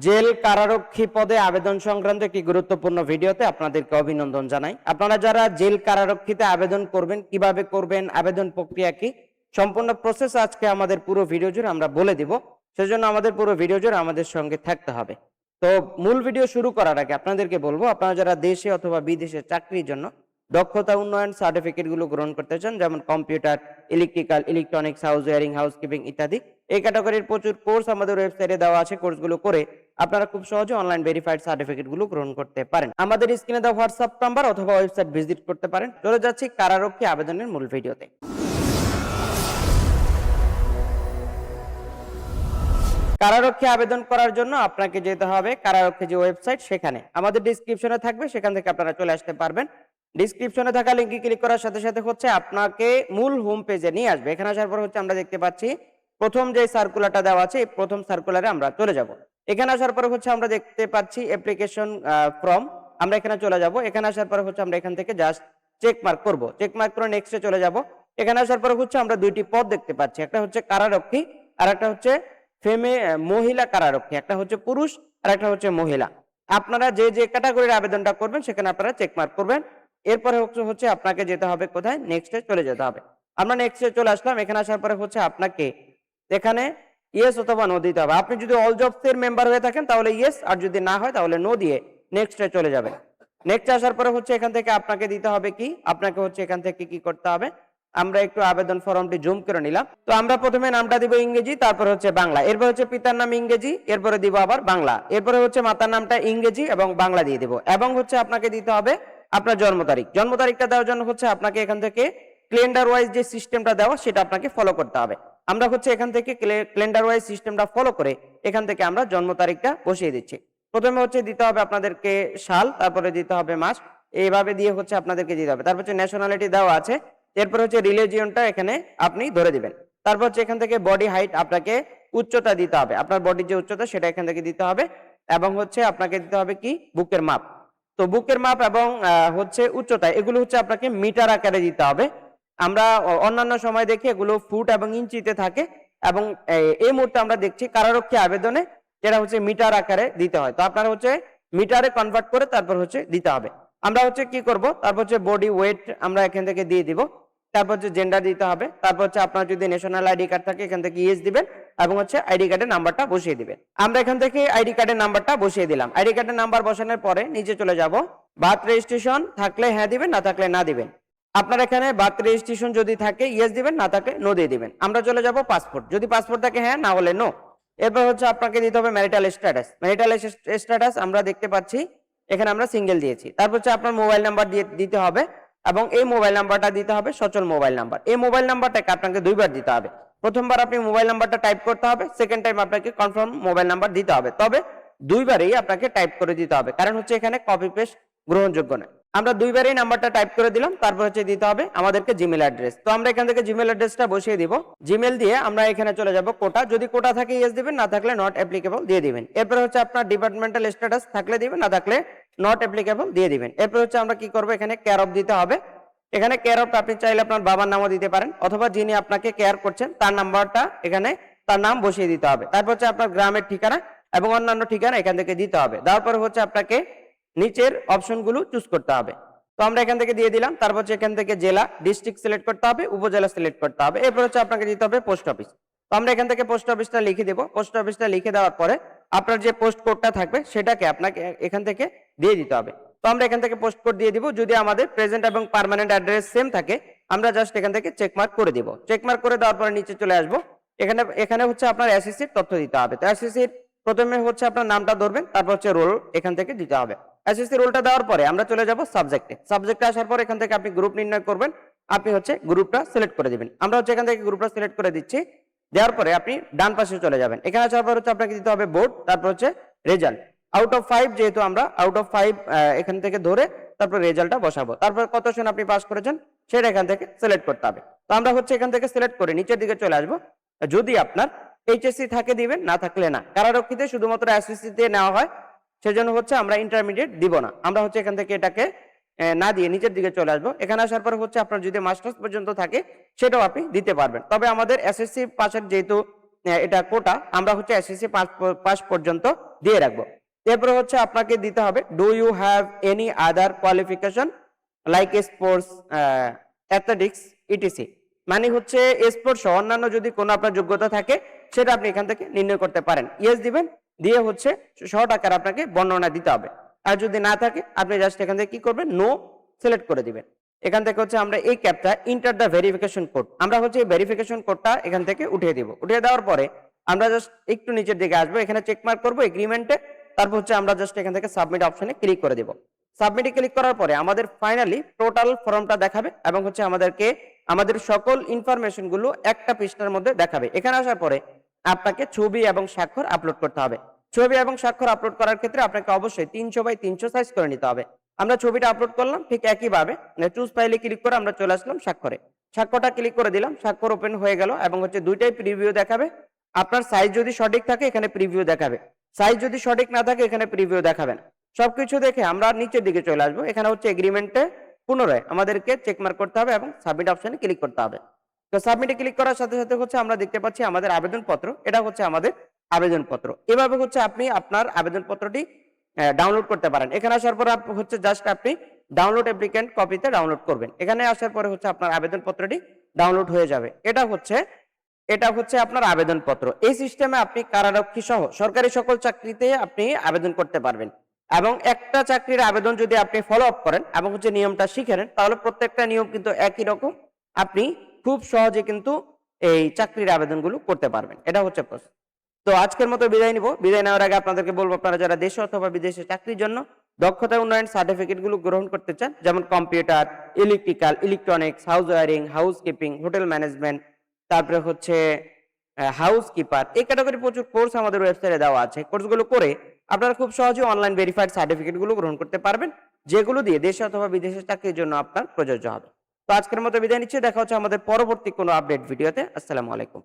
Jail কারারক্ষী পদে আবেদন সংক্রান্ত একটি গুরুত্বপূর্ণ ভিডিওতে আপনাদেরকে অভিনন্দন জানাই। আপনারা যারা জেল কারারক্ষীতে আবেদন করবেন, কিভাবে করবেন, আবেদন প্রক্রিয়া কি, সম্পূর্ণ প্রসেস আজকে আমাদের পুরো ভিডিও জুড়ে আমরা বলে দিব। সেজন্য আমাদের পুরো ভিডিও জুড়ে আমাদের সঙ্গে থাকতে হবে। তো মূল ভিডিও শুরু করার আগে আপনাদেরকে বলবো, আপনারা যারা দেশে অথবা বিদেশে চাকরির জন্য দক্ষতা উন্নয়ন সার্টিফিকেট গুলো গ্রহণ করতে চান, যেমন computer, electrical, electronics, house wiring, housekeeping ইত্যাদি, এই ক্যাটাগরির প্রচুর কোর্স আমাদের ওয়েবসাইটে দেওয়া আছে। কোর্সগুলো করে আপনারা খুব সহজে অনলাইন ভেরিফাইড সার্টিফিকেট গুলো গ্রহণ করতে পারেন। আমাদের স্ক্রিনে দেওয়া হোয়াটসঅ্যাপ নাম্বার অথবা ওয়েবসাইট ভিজিট করতে পারেন। চলে যাচ্ছি কারারক্ষী আবেদনের মূল ভিডিওতে। কারারক্ষী আবেদন করার জন্য আপনাকে যেতে হবে কারারক্ষী যে ওয়েবসাইট, সেখানে আমাদের ডিসক্রিপশনে থাকবে, সেখান থেকে আপনারা চলে আসতে পারবেন। ডিসক্রিপশনে থাকা লিঙ্কে ক্লিক করার সাথে সাথে হচ্ছে আপনাকে মূল হোম পেজে নিয়ে আসবে। এখানে আসার পর হচ্ছে আমরা দেখতে পাচ্ছি প্রথম যে সার্কুলারটা দেওয়া আছে, এই প্রথম সার্কুলারে আমরা চলে যাব। এখানে আসার পরে হচ্ছে আমরা দেখতে পাচ্ছি অ্যাপ্লিকেশন ফর্ম, আমরা এখানে চলে যাব। এখানে আসার পরে হচ্ছে আমরা এখান থেকে জাস্ট চেক মার্ক করব, চেক মার্ক করে নেক্সটে চলে যাব। এখানে আসার পরে হচ্ছে আমরা দুইটি পদ দেখতে পাচ্ছি, একটা হচ্ছে কারারক্ষী আর একটা হচ্ছে মহিলা কারারক্ষী, একটা হচ্ছে পুরুষ আর একটা হচ্ছে মহিলা। আপনারা যে যে ক্যাটাগরির আবেদনটা করবেন সেখানে আপনারা চেক মার্ক করবেন। এরপরে হচ্ছে আপনাকে যেতে হবে কোথায়, নেক্সটে চলে যেতে হবে। আমরা নেক্সটে চলে আসলাম। এখানে আসার পরে হচ্ছে আপনাকে এখানে ইয়েস অথবা নো দিতে হবে। আপনি যদি অল জবস এর মেম্বার হয়ে থাকেন তাহলে ইয়েস, আর যদি না হয় তাহলে নো দিয়ে নেক্সটে চলে যাবেন। নেক্সট আসার পরে হচ্ছে এখান থেকে আপনাকে দিতে হবে কি, আপনাকে হচ্ছে এখান থেকে কি করতে হবে, আমরা একটু আবেদন ফর্মটি জুম করে নিলাম। তো আমরা প্রথমে নামটা দিব ইংরেজি, তারপর হচ্ছে বাংলা, এরপর হচ্ছে পিতার নাম ইংরেজি, এরপরে দিব আবার বাংলা, এরপরে হচ্ছে মাতার নামটা ইংরেজি এবং বাংলা দিয়ে দিব, এবং হচ্ছে আপনাকে দিতে হবে আপনার জন্ম তারিখ। জন্ম তারিখটা দেওয়ার জন্য হচ্ছে আপনাকে এখান থেকে ক্যালেন্ডার ওয়াইজ যে সিস্টেমটা দেওয়া সেটা আপনাকে ফলো করতে হবে। আমরা হচ্ছে এখান থেকে ক্যালেন্ডার ওয়াইজ সিস্টেমটা ফলো করে এখান থেকে আমরা জন্ম তারিখটা বসিয়ে দিচ্ছি। প্রথমে হচ্ছে দিতে হবে আপনাদেরকে সাল, তারপরে দিতে হবে মাস, এইভাবে দিয়ে হচ্ছে আপনাদেরকে দিতে হবে। তারপর হচ্ছে ন্যাশনালিটি দেওয়া আছে, এরপর হচ্ছে রিলিজিয়নটা এখানে আপনি ধরে দিবেন। তারপর হচ্ছে এখান থেকে বডি হাইট, আপনাকে উচ্চতা দিতে হবে, আপনার বডির যে উচ্চতা সেটা এখান থেকে দিতে হবে, এবং হচ্ছে আপনাকে দিতে হবে কি বুকের মাপ। তো বুকের মাপ এবং হচ্ছে উচ্চতা, এগুলো হচ্ছে আপনাকে মিটার আকারে দিতে হবে। আমরা অন্যান্য সময় দেখি এগুলো ফুট এবং ইঞ্চিতে থাকে, এবং এই মুহূর্তে আমরা দেখছি কারারক্ষী আবেদনে যেটা হচ্ছে মিটার আকারে দিতে হয়। তো আপনারা হচ্ছে মিটারে কনভার্ট করে তারপর হচ্ছে দিতে হবে। আমরা হচ্ছে কি করব, তারপর হচ্ছে বডি ওয়েট আমরা এখান থেকে দিয়ে দিব, তারপর হচ্ছে জেন্ডার দিতে হবে, তারপর হচ্ছে আপনার যদি ন্যাশনাল আইডি কার্ড থাকে এখান থেকে ইয়েস দিবেন, এবং হচ্ছে আইডি কার্ডের নাম্বারটা বসিয়ে দিবেন। আমরা এখান থেকে আইডি কার্ডের নাম্বারটা বসিয়ে দিলাম। আইডি কার্ডের নাম্বার বসানোর পরে নিচে চলে যাব, বার্থ রেজিস্ট্রেশন থাকলে হ্যাঁ দিবেন, না থাকলে না দিবেন। আপনার এখানে বার্থ রেজিস্ট্রেশন যদি থাকে ইয়েস দিবেন, না থাকলে নো দিয়ে দিবেন। আমরা চলে যাব পাসপোর্ট, যদি পাসপোর্ট থাকে হ্যাঁ, না হলে নো। এরপর হচ্ছে আপনাকে দিতে হবে ম্যারিটাল স্ট্যাটাস। ম্যারিটাল স্ট্যাটাস আমরা দেখতে পাচ্ছি এখানে আমরা সিঙ্গেল দিয়েছি। তারপর হচ্ছে আপনার মোবাইল নাম্বার দিতে হবে, এবং এই মোবাইল নাম্বারটা দিতে হবে সচল মোবাইল নাম্বার। এই মোবাইল নাম্বারটাকে আপনাকে দুইবার দিতে হবে। প্রথমবার আপনি মোবাইল নাম্বারটা টাইপ করতে হবে, সেকেন্ড টাইম আপনাকে কনফার্ম মোবাইল নাম্বার দিতে হবে, তবে দুইবারই আপনাকে টাইপ করে দিতে হবে, কারণ হচ্ছে এখানে কপি পেস্ট গ্রহণযোগ্য নয়। আমরা দুইবারই নাম্বারটা টাইপ করে দিলাম। তারপর হচ্ছে দিতে হবে আমাদেরকে জিমেল অ্যাড্রেস। তো আমরা এখান থেকে জিমেল অ্যাড্রেসটা বসিয়ে দিব। জিমেল দিয়ে আমরা এখানে চলে যাব কোটা, যদি কোটা থাকে ইয়েস দিবেন, না থাকলে নট অ্যাপ্লিকেবল দিয়ে দিবেন। এরপর হচ্ছে আপনার ডিপার্টমেন্টাল স্ট্যাটাস থাকলে দিবেন, না থাকলে নট অ্যাপ্লিকেবল দিয়ে দিবেন। এরপর হচ্ছে আমরা কি করব, এখানে কেয়ার অফ দিতে হবে। এখানে কেয়ার অফ আপনি চাইলে আপনার বাবার নামও দিতে পারেন, অথবা যিনি আপনাকে কেয়ার করছেন তার নাম্বারটা এখানে তার নাম বসিয়ে দিতে হবে। তারপর হচ্ছে আপনার গ্রামের ঠিকানা এবং অন্যান্য ঠিকানা এখান থেকে দিতে হবে। দেওয়ার পর হচ্ছে আপনাকে নিচের অপশনগুলো চুজ করতে হবে। তো আমরা এখান থেকে দিয়ে দিলাম। তারপর হচ্ছে এখান থেকে জেলা, ডিস্ট্রিক্ট সিলেক্ট করতে হবে, উপজেলা সিলেক্ট করতে হবে। এরপর হচ্ছে আপনাকে দিতে হবে পোস্ট অফিস। তো আমরা এখান থেকে পোস্ট অফিসটা লিখে দেব। পোস্ট অফিসটা লিখে দেওয়ার পরে আপনার যে পোস্ট কোডটা থাকবে সেটাকে আপনাকে এখান থেকে দিয়ে দিতে হবে। তো আমরা এখান থেকে পোস্ট কোড দিয়ে দিব। যদি আমাদের প্রেজেন্ট এবং পার্মানেন্ট অ্যাড্রেস সেম থাকে আমরা জাস্ট এখান থেকে চেক মার্ক করে দিব। চেক মার্ক করে দেওয়ার পরে নিচে চলে আসবো। এখানে হচ্ছে আপনার এসএসসির তথ্য দিতে হবে। তো এসএসসির প্রথমে হচ্ছে আপনার নামটা ধরবেন, তারপর হচ্ছে রোল এখান থেকে দিতে হবে। এসএসসি রোলটা দেওয়ার পরে আমরা চলে যাব সাবজেক্টে। সাবজেক্টে আসার পর এখান থেকে আপনি গ্রুপ নির্ণয় করবেন, আপনি হচ্ছে গ্রুপটা সিলেক্ট করে দিবেন। আমরা হচ্ছে এখান থেকে গ্রুপটা সিলেক্ট করে দিচ্ছি। দেওয়ার পরে আপনি ডান পাশে চলে যাবেন। এখানে আসার পর হচ্ছে আপনাকে দিতে হবে বোর্ড, তারপর হচ্ছে রেজাল্ট। আউট অফ 5, যেহেতু আমরা আউট অফ 5 এখান থেকে ধরে তারপর রেজাল্টটা বসাবো। তারপর কত জন আপনি পাস করেছেন সেটা এখান থেকে সিলেক্ট করতে হবে। তো আমরা হচ্ছে এখান থেকে সিলেক্ট করে নিচের দিকে চলে আসবো। যদি আপনার এইচএসসি থাকে দিবেন, না থাকলে না। কারারক্ষীতে শুধুমাত্র এসএসসি দিয়ে নেওয়া হয়, সেজন্য হচ্ছে আমরা ইন্টারমিডিয়েট দিব না। আমরা হচ্ছে এখান থেকে এটাকে না দিয়ে নিচের দিকে চলে আসবো। এখানে আসার পর হচ্ছে আপনার যদি মাস্টার্স পর্যন্ত থাকে সেটাও আপনি দিতে পারবেন। তবে আমাদের এসএসসি পাসের যেহেতু এটা কোটা, আমরা হচ্ছে এসএসসি পাস পর্যন্ত দিয়ে রাখবো। এরপরে হচ্ছে আপনাকে দিতে হবে do you have any other qualification like sports, athletics, ETC. মানে হচ্ছে স্পোর্টস সহ অন্যান্য যদি কোনো আপনার যোগ্যতা থাকে সেটা আপনি এখান থেকে নির্ণয় করতে পারেন। ইয়েস দিবেন, দিয়ে হচ্ছে শর্ট আকারে আপনাকে বর্ণনা দিতে হবে। আর যদি না থাকে আপনি জাস্ট এখান থেকে কি করবেন, নো সিলেক্ট করে দিবেন। এখান থেকে হচ্ছে আমরা এই ক্যাপটা ইন্টার দ্য ভেরিফিকেশন কোড, আমরা হচ্ছে এই ভেরিফিকেশন কোডটা এখান থেকে উঠিয়ে দিব। উঠিয়ে দেওয়ার পরে আমরা জাস্ট একটু নিচের দিকে আসবো, এখানে চেক মার্ক করবো এগ্রিমেন্টে। তারপর হচ্ছে আমরা জাস্ট এখান থেকে সাবমিট অপশনে ক্লিক করে দিব। সাবমিটে ক্লিক করার পরে আমাদের ফাইনালি টোটাল ফর্মটা দেখাবে এবং হচ্ছে আমাদেরকে আমাদের সকল ইনফরমেশন গুলো একটা পৃষ্ঠার মধ্যে দেখাবে। এখানে আসার পরে আপনাকে ছবি এবং স্বাক্ষর আপলোড করতে হবে। ছবি এবং স্বাক্ষর আপলোড করার ক্ষেত্রে আপনাকে অবশ্যই 300x300 সাইজ করে নিতে হবে। আমরা ছবিটা আপলোড করলাম, ঠিক একইভাবে চুজ ফাইলে ক্লিক করে আমরা চলে আসলাম স্বাক্ষরে। স্বাক্ষরটা ক্লিক করে দিলাম, স্বাক্ষর ওপেন হয়ে গেল এবং হচ্ছে দুইটাই প্রিভিউ দেখাবে। আপনার সাইজ যদি সঠিক থাকে এখানে প্রিভিউ দেখাবে, সাইজ যদি সঠিক না থাকে এখানে প্রিভিউ দেখাবে না। সবকিছু দেখে আমরা নিচের দিকে চলে আসবো। এখানে হচ্ছে এগ্রিমেন্টে পুনরায় আমাদেরকে চেকমার্ক করতে হবে এবং সাবমিট অপশনে ক্লিক করতে হবে। তো সাবমিটে ক্লিক করার সাথে সাথে হচ্ছে আমরা দেখতে পাচ্ছি আমাদের আবেদনপত্র, এটা হচ্ছে আমাদের আবেদনপত্র। এভাবে হচ্ছে আপনি আপনার আবেদনপত্রটি ডাউনলোড করতে পারেন। এখানে আসার পর হচ্ছে জাস্ট আপনি ডাউনলোড অ্যাপ্লিকেন্ট কপিতে ডাউনলোড করবেন। এখানে আসার পরে হচ্ছে আপনার আবেদনপত্রটি ডাউনলোড হয়ে যাবে। এটা হচ্ছে আপনার আবেদনপত্র। এই সিস্টেমে আপনি কারারক্ষী সহ সরকারি সকল চাকরিতে আপনি আবেদন করতে পারবেন। এবং একটা চাকরির আবেদন যদি আপনি ফলো আপ করেন এবং হচ্ছে নিয়মটা শিখে নেন, তাহলে প্রত্যেকটা নিয়ম কিন্তু একই রকম, আপনি খুব সহজে কিন্তু এই চাকরির আবেদনগুলো করতে পারবেন। এটা হচ্ছে প্রসেস। তো আজকের মতো বিদায় নিব। বিদায় নেওয়ার আগে আপনাদেরকে বলবো, আপনারা যারা দেশে অথবা বিদেশে চাকরির জন্য দক্ষতা উন্নয়ন সার্টিফিকেট গুলো গ্রহণ করতে চান, যেমন computer, electrical, electronics, house wiring, housekeeping, hotel management, তারপরে হচ্ছে হাউস কিপার, এই ক্যাটাগরি প্রচুর কোর্স আমাদের ওয়েবসাইটে দেওয়া আছে। কোর্সগুলো করে আপনারা খুব সহজে অনলাইন ভেরিফাইড সার্টিফিকেট গুলো গ্রহণ করতে পারবেন, যেগুলো দিয়ে দেশে অথবা বিদেশে চাকরির জন্য আপনার প্রযোজ্য হবে। তো আজকের মতো বিদায় নিচ্ছি, দেখা হচ্ছে আমাদের পরবর্তী কোনো আপডেট ভিডিওতে। আসসালামু আলাইকুম।